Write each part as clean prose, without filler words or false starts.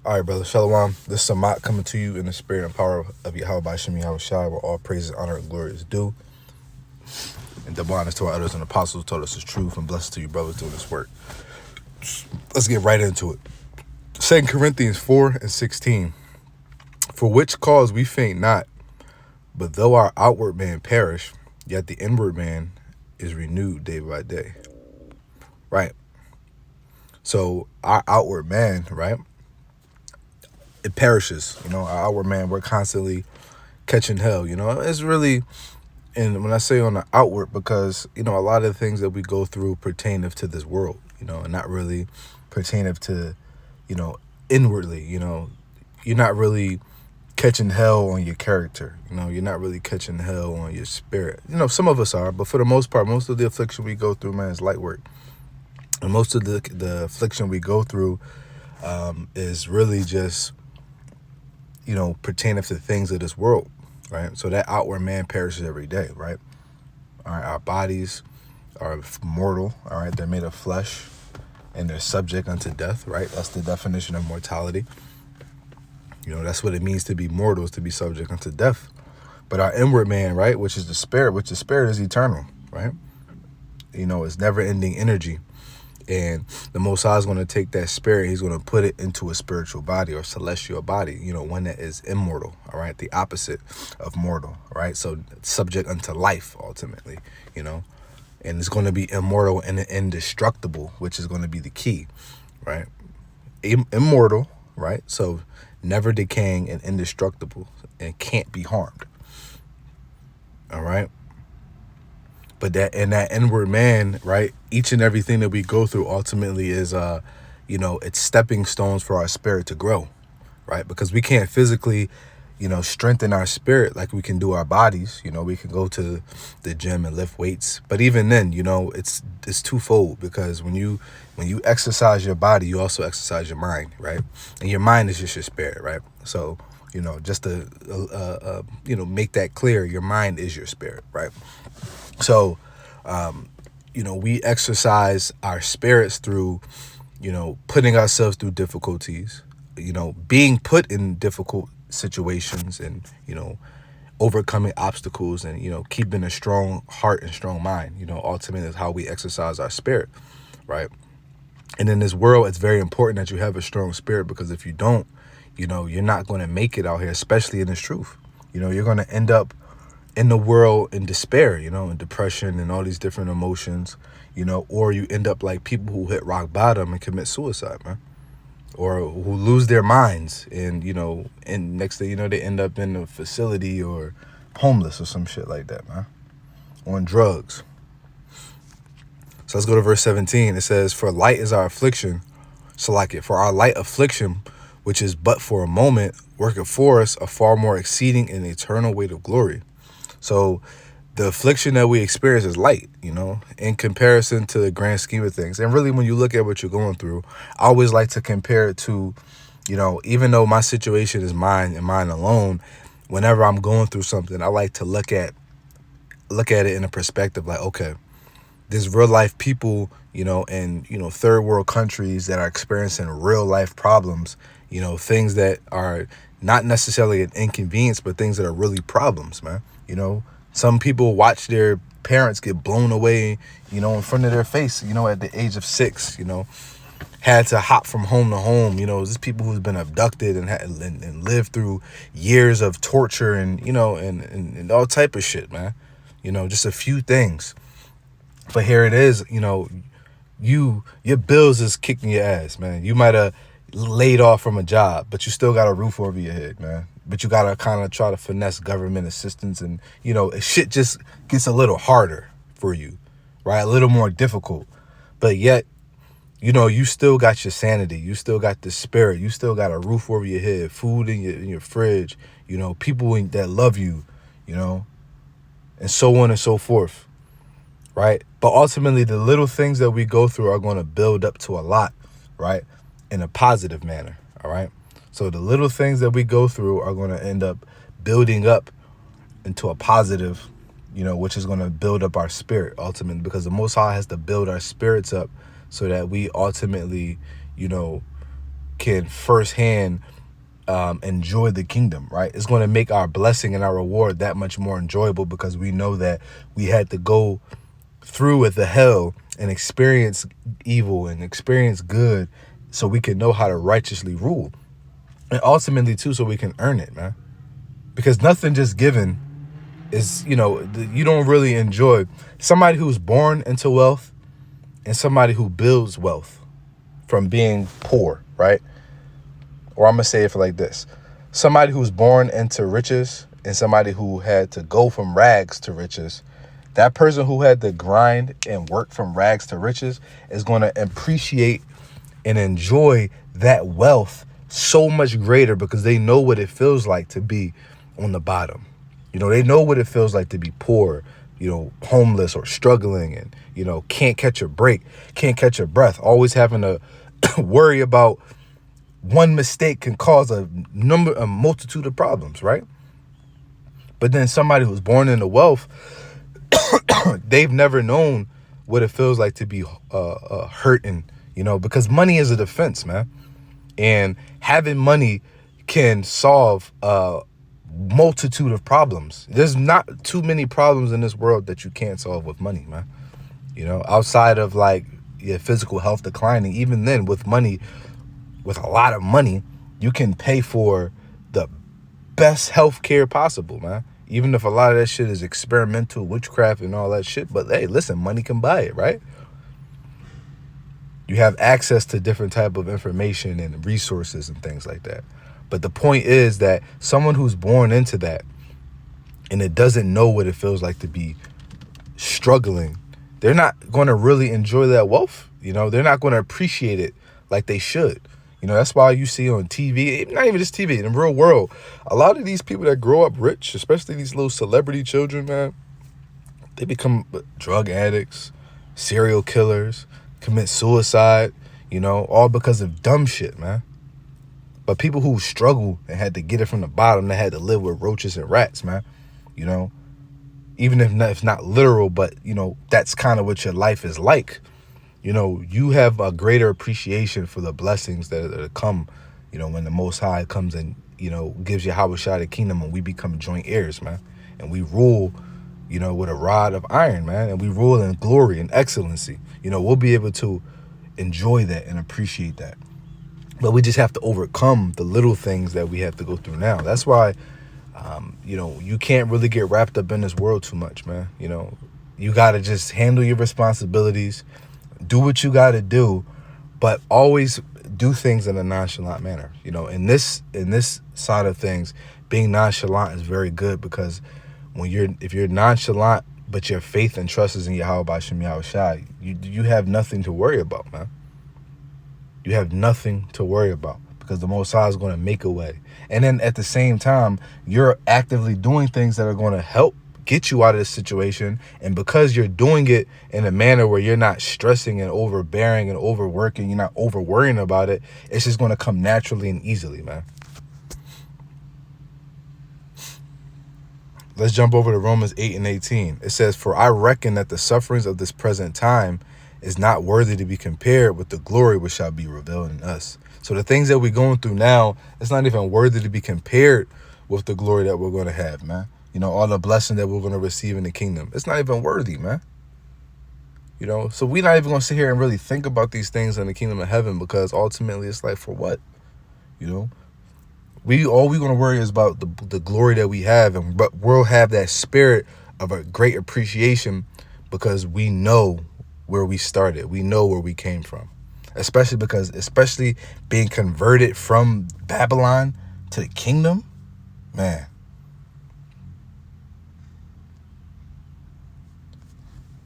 All right, brother. Shalom. This is Samat coming to you in the spirit and power of Yahweh Bashim Yahweh Shai, where all praises, honor, and glory is due. And double honors to our elders and apostles who told us the truth, and blessings to you, brothers, doing this work. Let's get right into it. 2 Corinthians 4:16. For which cause we faint not, but though our outward man perish, yet the inward man is renewed day by day. Right? So our outward man, right, it perishes. Our outward man, we're constantly catching hell. It's really, and when I say on the outward, because, a lot of the things that we go through pertaineth to this world, and not really pertaineth to, inwardly, you're not really catching hell on your character. You're not really catching hell on your spirit. Some of us are, but for the most part, most of the affliction we go through, man, is light work. And most of the affliction we go through is really just, pertaineth to things of this world, right? So that outward man perishes every day, right? All right, our bodies are mortal, all right? They're made of flesh, and they're subject unto death, right? That's the definition of mortality. That's what it means to be mortal, is to be subject unto death. But our inward man, right, which is the spirit, which the spirit is eternal, right? It's never-ending energy. And the Most High is going to take that spirit, he's going to put it into a spiritual body or celestial body, one that is immortal, all right? The opposite of mortal, right? So subject unto life, ultimately, and it's going to be immortal and indestructible, which is going to be the key, right? Immortal, right? So never decaying and indestructible and can't be harmed, all right? But that inward man, right? Each and everything that we go through ultimately is, it's stepping stones for our spirit to grow, right? Because we can't physically, strengthen our spirit like we can do our bodies. We can go to the gym and lift weights, but even then, it's twofold, because when you exercise your body, you also exercise your mind, right? And your mind is just your spirit, right? So, just to make that clear, your mind is your spirit, right? So, we exercise our spirits through, putting ourselves through difficulties, being put in difficult situations and, overcoming obstacles and, keeping a strong heart and strong mind, ultimately is how we exercise our spirit, right? And in this world, it's very important that you have a strong spirit, because if you don't, you're not going to make it out here, especially in this truth. You're going to end up in the world in despair, and depression and all these different emotions, or you end up like people who hit rock bottom and commit suicide, man, or who lose their minds and, and next thing you know, they end up in a facility or homeless or some shit like that, man, on drugs. So let's go to verse 17. It says, for light is our affliction. So like it, for our light affliction, which is but for a moment, worketh for us a far more exceeding and eternal weight of glory. So the affliction that we experience is light, in comparison to the grand scheme of things. And really, when you look at what you're going through, I always like to compare it to, even though my situation is mine and mine alone, whenever I'm going through something, I like to look at it in a perspective like, okay, there's real life people, in, third world countries that are experiencing real life problems, things that are not necessarily an inconvenience, but things that are really problems, man. Some people watch their parents get blown away, in front of their face, at the age of 6, had to hop from home to home. There's people who's been abducted and lived through years of torture and, and all type of shit, man. Just a few things. But here it is, your bills is kicking your ass, man. You might have laid off from a job, but you still got a roof over your head, man. But you got to kind of try to finesse government assistance, and, shit just gets a little harder for you, right? A little more difficult. But yet, you still got your sanity. You still got the spirit. You still got a roof over your head, food in your fridge, people that love you, and so on and so forth. Right? But ultimately, the little things that we go through are going to build up to a lot, right? In a positive manner, all right? So the little things that we go through are going to end up building up into a positive, which is going to build up our spirit ultimately, because the Most High has to build our spirits up so that we ultimately, can firsthand enjoy the kingdom, right? It's going to make our blessing and our reward that much more enjoyable, because we know that we had to go through with the hell and experience evil and experience good, so we can know how to righteously rule. And ultimately too, so we can earn it, man. Because nothing just given is, you don't really enjoy somebody who's born into wealth and somebody who builds wealth from being poor, right? Or I'm going to say it for like this. Somebody who's born into riches and somebody who had to go from rags to riches, that person who had to grind and work from rags to riches is going to appreciate and enjoy that wealth so much greater, because they know what it feels like to be on the bottom. They know what it feels like to be poor, homeless or struggling, and, can't catch a break, can't catch a breath, always having to worry about one mistake can cause a multitude of problems, right? But then somebody who's born into wealth, they've never known what it feels like to be hurting, because money is a defense, man. And having money can solve a multitude of problems. There's not too many problems in this world that you can't solve with money, man. Outside of like your physical health declining, even then with money, with a lot of money, you can pay for the best health care possible, man. Even if a lot of that shit is experimental witchcraft and all that shit. But hey, listen, money can buy it, right? You have access to different type of information and resources and things like that. But the point is that someone who's born into that and it doesn't know what it feels like to be struggling, they're not going to really enjoy that wealth. They're not going to appreciate it like they should. That's why you see on TV, not even just TV, in the real world, a lot of these people that grow up rich, especially these little celebrity children, man, they become drug addicts, serial killers, commit suicide, all because of dumb shit, man. But people who struggle and had to get it from the bottom, they had to live with roaches and rats, man, even if not literal, but, that's kind of what your life is like. You have a greater appreciation for the blessings that come, when the Most High comes and, gives Yahushua the kingdom and we become joint heirs, man. And we rule, with a rod of iron, man. And we rule in glory and excellency. We'll be able to enjoy that and appreciate that. But we just have to overcome the little things that we have to go through now. That's why, you can't really get wrapped up in this world too much, man. You got to just handle your responsibilities, do what you got to do, but always do things in a nonchalant manner. In this side of things, being nonchalant is very good, because if you're nonchalant, but your faith and trust is in Yahweh B'Shem Yahushua, you have nothing to worry about, man. You have nothing to worry about, because the Most High is going to make a way. And then at the same time, you're actively doing things that are going to help get you out of this situation. And because you're doing it in a manner where you're not stressing and overbearing and overworking, you're not over worrying about it, it's just going to come naturally and easily, man. Let's jump over to Romans 8:18. It says, "For I reckon that the sufferings of this present time is not worthy to be compared with the glory which shall be revealed in us." So the things that we're going through now, it's not even worthy to be compared with the glory that we're going to have, man. All the blessing that we're going to receive in the kingdom. It's not even worthy, man. So we're not even going to sit here and really think about these things in the kingdom of heaven, because ultimately it's like, for what? All we're going to worry is about the glory that we have, but we'll have that spirit of a great appreciation because we know where we started. We know where we came from. Especially being converted from Babylon to the kingdom, man.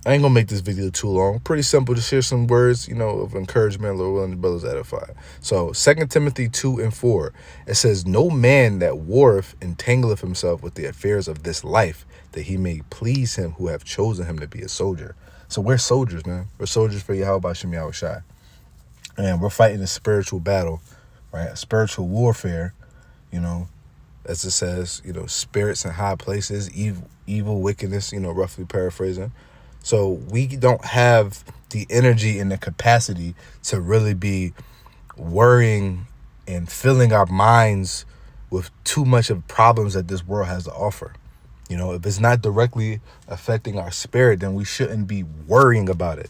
I ain't gonna make this video too long. Pretty simple, to share some words, of encouragement, Lord willing, the brothers edify. So 2 Timothy 2:4, it says, "No man that warreth entangleth himself with the affairs of this life, that he may please him who have chosen him to be a soldier." So we're soldiers, man. We're soldiers for Yahweh B'Shem Yahushua. And we're fighting a spiritual battle, right? A spiritual warfare, as it says, spirits in high places, evil wickedness, roughly paraphrasing. So we don't have the energy and the capacity to really be worrying and filling our minds with too much of problems that this world has to offer. You know, if it's not directly affecting our spirit, then we shouldn't be worrying about it.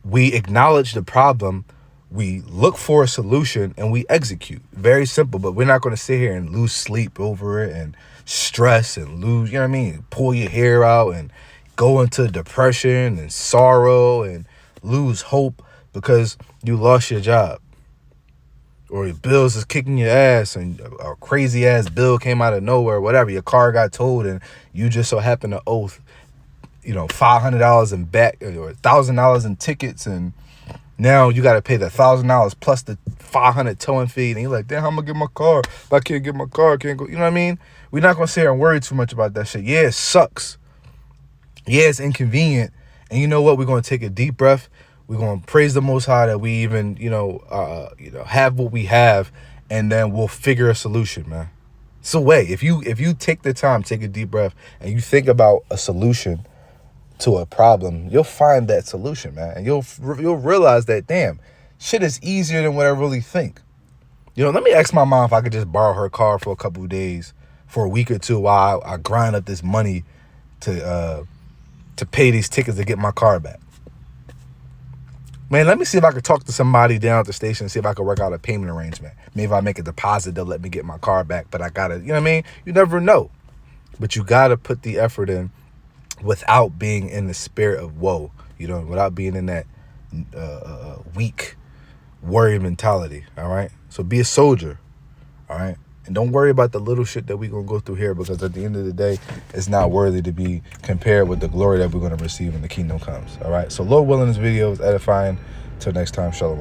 We acknowledge the problem, we look for a solution, and we execute. Very simple, but we're not going to sit here and lose sleep over it and stress and lose, you know what I mean, pull your hair out and go into depression and sorrow and lose hope because you lost your job. Or your bills is kicking your ass and a crazy ass bill came out of nowhere, whatever. Your car got towed and you just so happen to owe, $500 in back or $1,000 in tickets, and now you got to pay the $1,000 plus the $500 towing fee, and you're like, damn, how am I gonna get my car? If I can't get my car, I can't go. You know what I mean? We're not gonna sit here and worry too much about that shit. Yeah, it sucks. Yeah, it's inconvenient. And you know what? We're gonna take a deep breath. We're gonna praise the Most High that we even, have what we have, and then we'll figure a solution, man. It's a way. If you take the time, take a deep breath, and you think about a solution to a problem, you'll find that solution, man. And you'll realize that, damn, shit is easier than what I really think. Let me ask my mom if I could just borrow her car for a couple of days, for a week or two, while I grind up this money to pay these tickets to get my car back. Man, let me see if I could talk to somebody down at the station and see if I could work out a payment arrangement. Maybe if I make a deposit, they'll let me get my car back. But I gotta, you know what I mean? You never know. But you gotta put the effort in without being in the spirit of woe, without being in that weak worry mentality, all right? So be a soldier, all right? And don't worry about the little shit that we're going to go through here, because at the end of the day, it's not worthy to be compared with the glory that we're going to receive when the kingdom comes, all right? So Lord willing, this video is edifying. Till next time, shalom.